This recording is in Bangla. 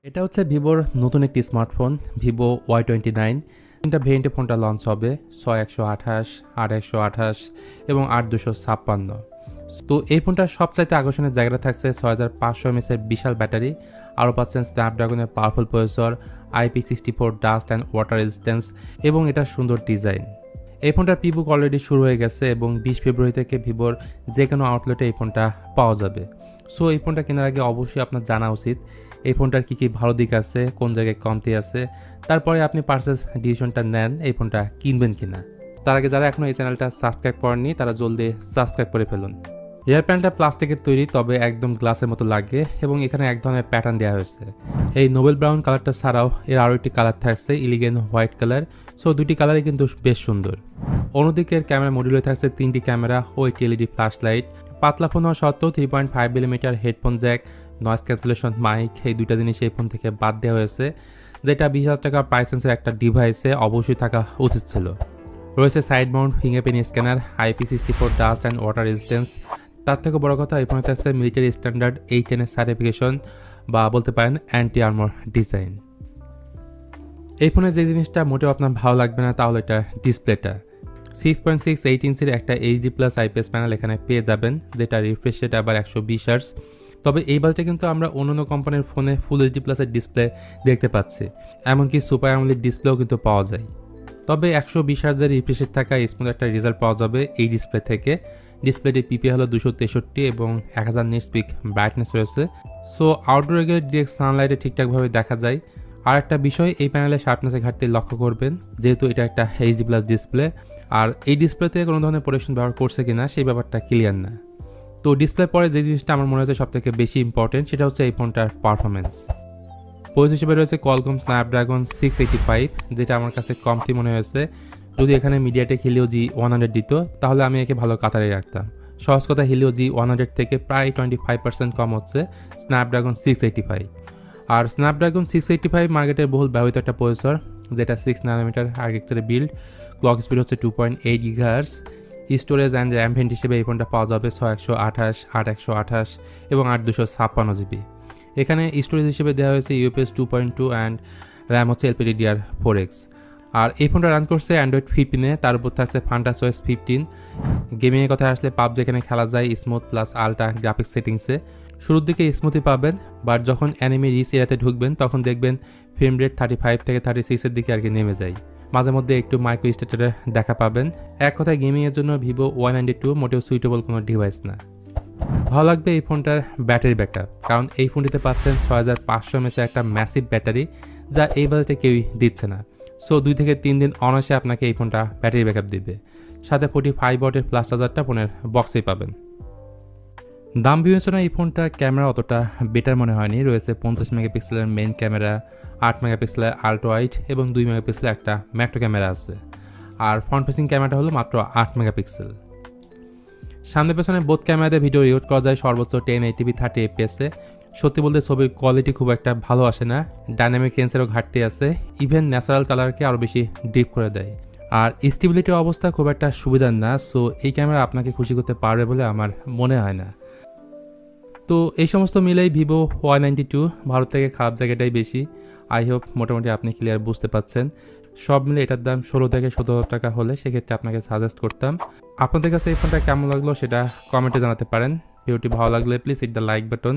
এটা হচ্ছে ভিভোর নতুন একটি স্মার্টফোন ভিভো Y29। তিনটা ভেরিয়েন্টে ফোনটা লঞ্চ হবে 6128, 8128 এবং 8256। তো এই ফোনটার সবচাইতে আকর্ষণের জায়গাটা থাকছে 6500 mAh বিশাল ব্যাটারি, আরও পাচ্ছেন স্ন্যাপড্রাগনের powerful processor, IP64 dust and water resistance এবং এটার সুন্দর ডিজাইন। এই ফোনটার প্রিবুক অলরেডি শুরু হয়ে গেছে এবং 20 ফেব্রুয়ারি থেকে ভিভোর যে কোনো আউটলেটে এই ফোনটা পাওয়া যাবে। সো এই ফোনটা কেনার আগে অবশ্যই আপনার জানা উচিত এই ফোনটার কী কী ভালো দিক আছে, কোন জায়গায় কমতি আছে, তারপরে আপনি পারচেস ডিসিশনটা নেন এই ফোনটা কিনবেন কিনা। তার আগে যারা এখনও এই চ্যানেলটা সাবস্ক্রাইব করেননি তারা জলদি সাবস্ক্রাইব করে ফেলুন। এয়ার প্যানেলটা প্লাস্টিকের তৈরি, তবে একদম গ্লাসের মতো লাগে এবং এখানে এক ধরনের প্যাটার্ন দেওয়া হয়েছে। এই নোবেল ব্রাউন কালারটা ছাড়াও এর আরও একটি কালার থাকছে ইলিগেন হোয়াইট কালার। সো দুটি কালারই কিন্তু বেশ সুন্দর। অন্যদিকে ক্যামেরা মডিউলে থাকছে 3টি ক্যামেরা ও একটি এলইডি ফ্ল্যাশ লাইট। পাতলা ফোন হওয়া সত্ত্বেও 3.5mm headphone jack, noise cancellation mic, এই দুইটা জিনিস এই ফোন থেকে বাদ দেওয়া হয়েছে, যেটা 20,000 টাকা প্রাইস রেঞ্জের একটা ডিভাইসে অবশ্যই থাকা উচিত ছিল। রয়েছে side Mount fingerprint scanner, IP64 dust and water resistance. তার থেকে বড় কথা এই ফোনে থাকছে মিলিটারি স্ট্যান্ডার্ড A10 সার্টিফিকেশন, বা বলতে পারেন অ্যান্টি আর্মর ডিজাইন। এই ফোনে যে জিনিসটা মোটেও আপনার ভালো লাগবে না তাহলে এটা ডিসপ্লেটা। 6.68 ইঞ্চির একটা HD+ IPS প্যানেল এখানে পেয়ে যাবেন, যেটা রিফ্রেশ রেট আবার 120 হার্টজ। তবে এই বাজেটে কিন্তু আমরা অন্যান্য কোম্পানির ফোনে ফুল HD+ এর ডিসপ্লে দেখতে পাচ্ছি, এমনকি সুপার অ্যামোলেড ডিসপ্লেও কিন্তু পাওয়া যায়। তবে 120 হার্টজের রিফ্রেশ রেট থাকা স্মুথ একটা রেজাল্ট পাওয়া যাবে এই ডিসপ্লে থেকে। ডিসপ্লেটির পিপি হলো 263 এবং 1000 নিটস পিক ব্রাইটনেস রয়েছে। সো আউটডোরে গেলে ডিরেক্ট সানলাইটে ঠিকঠাকভাবে দেখা যায়। আর একটা বিষয়, এই প্যানেলে শার্পনেসের ঘাটতি লক্ষ্য করবেন, যেহেতু এটা একটা HD+ ডিসপ্লে। আর এই ডিসপ্লেতে কোনো ধরনের প্রোটেকশন ব্যবহার করছে কিনা সেই ব্যাপারটা ক্লিয়ার না। তো ডিসপ্লে পরে যে জিনিসটা আমার মনে হচ্ছে সবথেকে বেশি ইম্পর্টেন্ট সেটা হচ্ছে এই ফোনটার পারফরমেন্স। প্রসেসর হিসেবে রয়েছে কোয়ালকম স্ন্যাপড্রাগন 685, যেটা আমার কাছে কমতি মনে হয়েছে। যদি এখানে মিডিয়াটেক হিলিও G100 দিত তাহলে আমি একে ভালো কাতারে রাখতাম। সহজ কথা, হিলিও G100 থেকে প্রায় 25% কম হচ্ছে স্ন্যাপড্রাগন 685। আর স্ন্যাপড্রাগন 685 মার্কেটের বহুল ব্যবহৃত একটা প্রসেসর, যেটা 6nm আর্কিটেকচারে বিল্ড। ক্লক স্পিড হচ্ছে 2.8 GHz। Storage and RAM variant হিসেবে এই ফোনটা পাওয়া যাবে 6128, 8128 এবং 8256GB। এখানে স্টোরেজ হিসেবে দেওয়া হয়েছে UFS 2.2 অ্যান্ড র্যাম হচ্ছে LPDDR4X। আর এই ফোনটা রান করছে অ্যান্ড্রয়েড 15-এ, তার উপর থাকছে FuntaSOS 15। গেমিংয়ের কথায় আসলে পাবজি এখানে খেলা যায় স্মুথ প্লাস আলট্রা গ্রাফিক্স সেটিংসে। শুরুর দিকে স্মুথই পাবেন, বাট যখন অ্যানিমি রিচ এরিয়াতে ঢুকবেন তখন দেখবেন ফ্রেম রেট 35 থেকে 36-এর দিকে আর কি নেমে যায়। মাঝে মধ্যে একটু মাইক্রো স্ট্যাটারের দেখা পাবেন। এক কথায় গেমিংয়ের জন্য ভিভো Y92 মোটেও সুইটেবল কোনো ডিভাইস না। ভালো লাগবে এই ফোনটার ব্যাটারি ব্যাকআপ, কারণ এই ফোনটিতে পাচ্ছেন 6500 mAh একটা ম্যাসিভ ব্যাটারি, যা এই বাজেটে কেউই দিচ্ছে না। সো 2 থেকে 3 দিন অনায়াসে আপনাকে এই ফোনটা ব্যাটারি ব্যাকআপ দিবে। সাথে 45 ওয়াটের প্লাস চার্জারটা ফোনের বক্সেই পাবেন। দাম বিবেচনায় এই ফোনটা ক্যামেরা অতটা বেটার মনে হয়নি। রয়েছে 50 মেগাপিক্সেলের মেইন ক্যামেরা, 8 মেগাপিক্সেলের আল্ট্রা ওয়াইড এবং 2 মেগাপিক্সেলের একটা ম্যাক্রো ক্যামেরা আছে। আর ফ্রন্ট ফেসিং ক্যামেরাটা হলো মাত্র 8 মেগাপিক্সেল। সামনে পেছনে বোথ ক্যামেরাতে ভিডিও রেকর্ড করা যায় সর্বোচ্চ 1080p 30fps-এ। সত্যি বলতে ছবির কোয়ালিটি খুব একটা ভালো আসে না, ডাইনামিক রেঞ্জেরও ঘাটতি আছে, ইভেন ন্যাচারাল কালারকে আরও বেশি ডিপ করে দেয়। আর স্টেবিলিটির অবস্থা খুব একটা সুবিধার না। সো এই ক্যামেরা আপনাকে খুশি করতে পারবে বলে আমার মনে হয় না। তো এই সমস্ত মিলেই ভিভো Y92 ভারত থেকে খারাপ জায়গাটাই বেশি। আই হোপ মোটামুটি আপনি ক্লিয়ার বুঝতে পাচ্ছেন। সব মিলে এটার দাম 16 থেকে 17 টাকা হলে সেক্ষেত্রে আপনাকে সাজেস্ট করতাম। আপনাদের কাছে এই ফোনটা কেমন লাগলো সেটা কমেন্টে জানাতে পারেন। ভিডিওটি ভালো লাগলে please hit the like button.